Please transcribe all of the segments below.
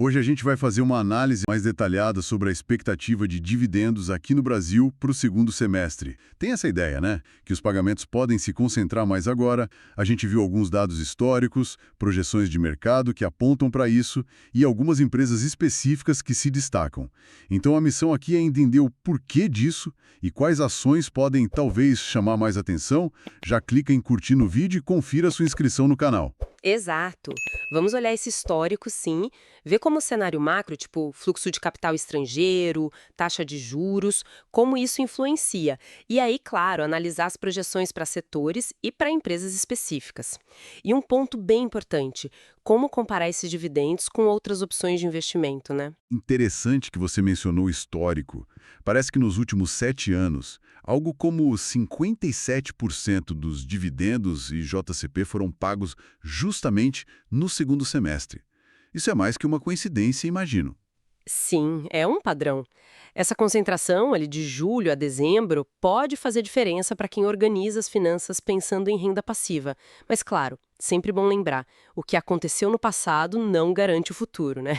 Hoje a gente vai fazer uma análise mais detalhada sobre a expectativa de dividendos aqui no Brasil para o segundo semestre. Tem essa ideia, né? Que os pagamentos podem se concentrar mais agora. A gente viu alguns dados históricos, projeções de mercado que apontam para isso e algumas empresas específicas que se destacam. Então a missão aqui é entender o porquê disso e quais ações podem talvez chamar mais atenção. Já clica em curtir no vídeo e confira sua inscrição no canal. Exato. Vamos olhar esse histórico, sim, ver como o cenário macro, tipo fluxo de capital estrangeiro, taxa de juros, como isso influencia. E aí, claro, analisar as projeções para setores e para empresas específicas. E um ponto bem importante, como comparar esses dividendos com outras opções de investimento, né? Interessante que você mencionou o histórico. Parece que nos últimos 7 anos, algo como 57% dos dividendos e JCP foram pagos justamente no segundo semestre. Isso é mais que uma coincidência, imagino. Sim, é um padrão. Essa concentração ali de julho a dezembro pode fazer diferença para quem organiza as finanças pensando em renda passiva. Mas claro, sempre bom lembrar, o que aconteceu no passado não garante o futuro, né?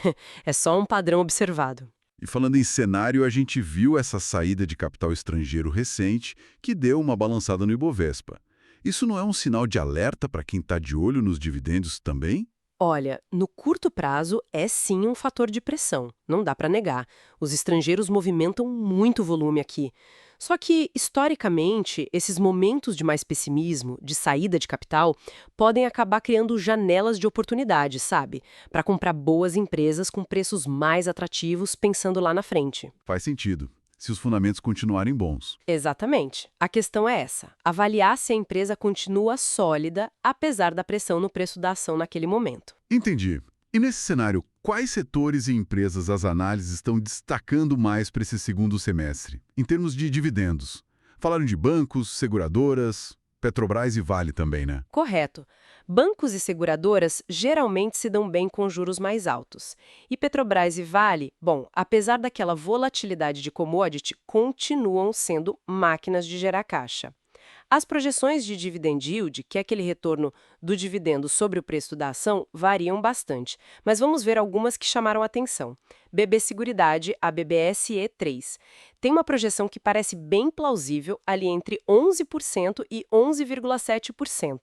É só um padrão observado. E falando em cenário, a gente viu essa saída de capital estrangeiro recente que deu uma balançada no Ibovespa. Isso não é um sinal de alerta para quem está de olho nos dividendos também? Olha, no curto prazo é sim um fator de pressão, não dá para negar. Os estrangeiros movimentam muito volume aqui. Só que, historicamente, esses momentos de mais pessimismo, de saída de capital, podem acabar criando janelas de oportunidade, sabe? Para comprar boas empresas com preços mais atrativos pensando lá na frente. Faz sentido, se os fundamentos continuarem bons. Exatamente. A questão é essa: avaliar se a empresa continua sólida, apesar da pressão no preço da ação naquele momento. Entendi. E nesse cenário, quais setores e empresas as análises estão destacando mais para esse segundo semestre, em termos de dividendos? Falaram de bancos, seguradoras, Petrobras e Vale também, né? Correto. Bancos e seguradoras geralmente se dão bem com juros mais altos. E Petrobras e Vale, bom, apesar daquela volatilidade de commodity, continuam sendo máquinas de gerar caixa. As projeções de dividend yield, que é aquele retorno do dividendo sobre o preço da ação, variam bastante. Mas vamos ver algumas que chamaram atenção. BB Seguridade, a BBSE3. Tem uma projeção que parece bem plausível, ali entre 11% e 11,7%.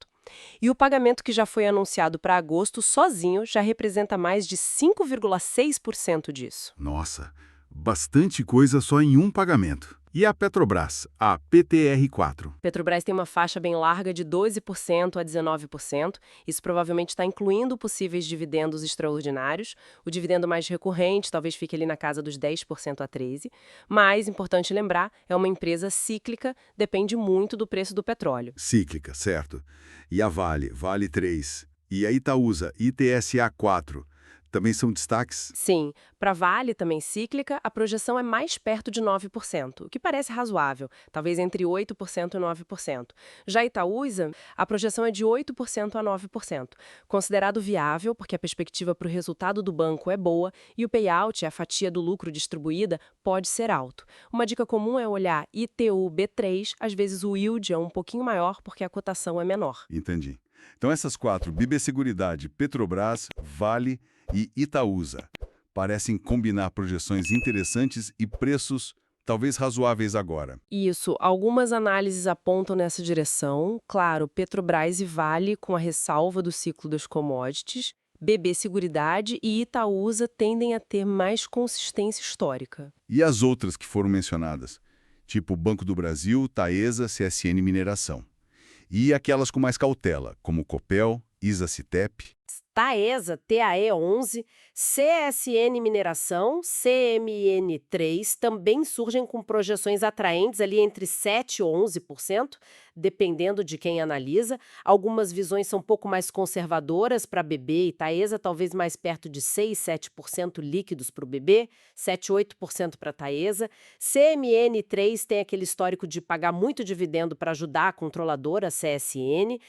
E o pagamento que já foi anunciado para agosto sozinho já representa mais de 5,6% disso. Nossa, bastante coisa só em um pagamento. E a Petrobras, a PTR4? Petrobras tem uma faixa bem larga de 12% a 19%. Isso provavelmente está incluindo possíveis dividendos extraordinários. O dividendo mais recorrente talvez fique ali na casa dos 10% a 13%. Mas, importante lembrar, é uma empresa cíclica, depende muito do preço do petróleo. Cíclica, certo. E a Vale, Vale 3. E a Itaúsa, ITSA4. Também são destaques? Sim, para Vale, também cíclica, a projeção é mais perto de 9%, o que parece razoável, talvez entre 8% e 9%. Já Itaúsa, a projeção é de 8% a 9%, considerado viável porque a perspectiva para o resultado do banco é boa e o payout, a fatia do lucro distribuída, pode ser alto. Uma dica comum é olhar ITU B3, às vezes o yield é um pouquinho maior porque a cotação é menor. Entendi. Então essas quatro, BB Seguridade, Petrobras, Vale e Itaúsa, parecem combinar projeções interessantes e preços talvez razoáveis agora. Isso, algumas análises apontam nessa direção. Claro, Petrobras e Vale com a ressalva do ciclo das commodities. BB Seguridade e Itaúsa tendem a ter mais consistência histórica. E as outras que foram mencionadas, tipo Banco do Brasil, Taesa, CSN Mineração. E aquelas com mais cautela, como Copel, Isacitep. Taesa, TAE11, CSN Mineração, CMN3 também surgem com projeções atraentes ali entre 7% e 11%, dependendo de quem analisa. Algumas visões são um pouco mais conservadoras para BB e Taesa, talvez mais perto de 6%, 7% líquidos para o BB, 7%, 8% para Taesa. CMN3 tem aquele histórico de pagar muito dividendo para ajudar a controladora, a CSN.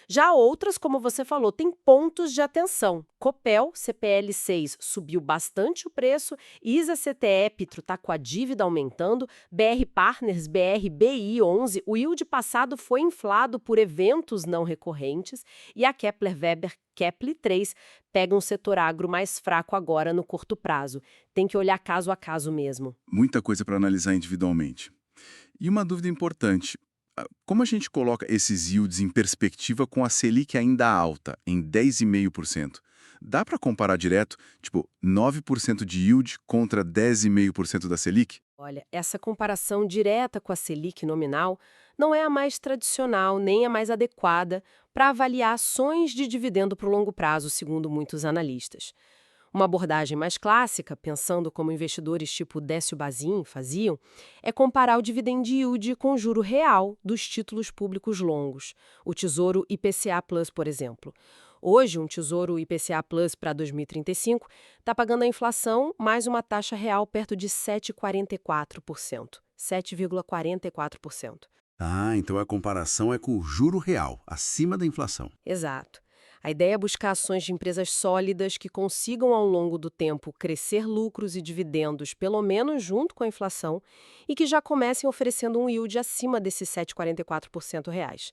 Já outras, como você falou, têm pontos de atenção. Copel, CPL6, subiu bastante o preço, ISA CTE Epitro está com a dívida aumentando, BR Partners, BR BI11, o yield passado foi inflado por eventos não recorrentes e a Kepler Weber Kepler 3 pega um setor agro mais fraco agora no curto prazo. Tem que olhar caso a caso mesmo. Muita coisa para analisar individualmente. E uma dúvida importante. Como a gente coloca esses yields em perspectiva com a Selic ainda alta, em 10,5%? Dá para comparar direto, tipo, 9% de yield contra 10,5% da Selic? Olha, essa comparação direta com a Selic nominal não é a mais tradicional nem a mais adequada para avaliar ações de dividendo para o longo prazo, segundo muitos analistas. Uma abordagem mais clássica, pensando como investidores tipo Décio Bazin faziam, é comparar o dividend yield com o juro real dos títulos públicos longos, o Tesouro IPCA+, por exemplo. Hoje, um Tesouro IPCA Plus para 2035 está pagando a inflação mais uma taxa real perto de 7,44%. 7,44%. Ah, então a comparação é com o juro real, acima da inflação. Exato. A ideia é buscar ações de empresas sólidas que consigam, ao longo do tempo, crescer lucros e dividendos, pelo menos junto com a inflação, e que já comecem oferecendo um yield acima desses 7,44% reais.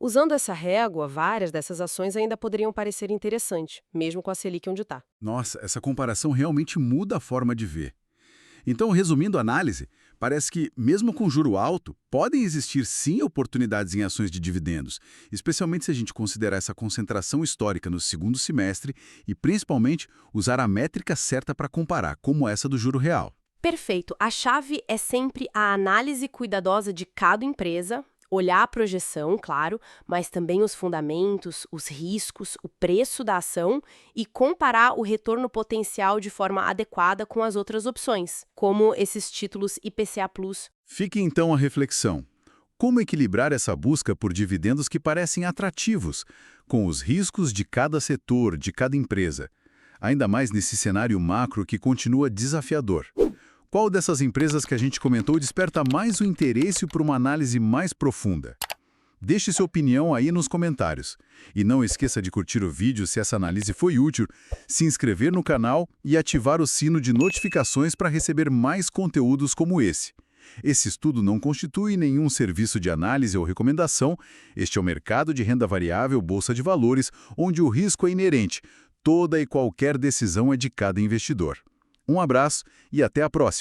Usando essa régua, várias dessas ações ainda poderiam parecer interessantes, mesmo com a Selic onde está. Nossa, essa comparação realmente muda a forma de ver. Então, resumindo a análise, parece que, mesmo com juro alto, podem existir sim oportunidades em ações de dividendos, especialmente se a gente considerar essa concentração histórica no segundo semestre e, principalmente, usar a métrica certa para comparar, como essa do juro real. Perfeito. A chave é sempre a análise cuidadosa de cada empresa, olhar a projeção, claro, mas também os fundamentos, os riscos, o preço da ação e comparar o retorno potencial de forma adequada com as outras opções, como esses títulos IPCA+. Fique então a reflexão. Como equilibrar essa busca por dividendos que parecem atrativos, com os riscos de cada setor, de cada empresa? Ainda mais nesse cenário macro que continua desafiador. Qual dessas empresas que a gente comentou desperta mais o interesse por uma análise mais profunda? Deixe sua opinião aí nos comentários. E não esqueça de curtir o vídeo se essa análise foi útil, se inscrever no canal e ativar o sino de notificações para receber mais conteúdos como esse. Esse estudo não constitui nenhum serviço de análise ou recomendação. Este é o mercado de renda variável Bolsa de Valores, onde o risco é inerente. Toda e qualquer decisão é de cada investidor. Um abraço e até a próxima!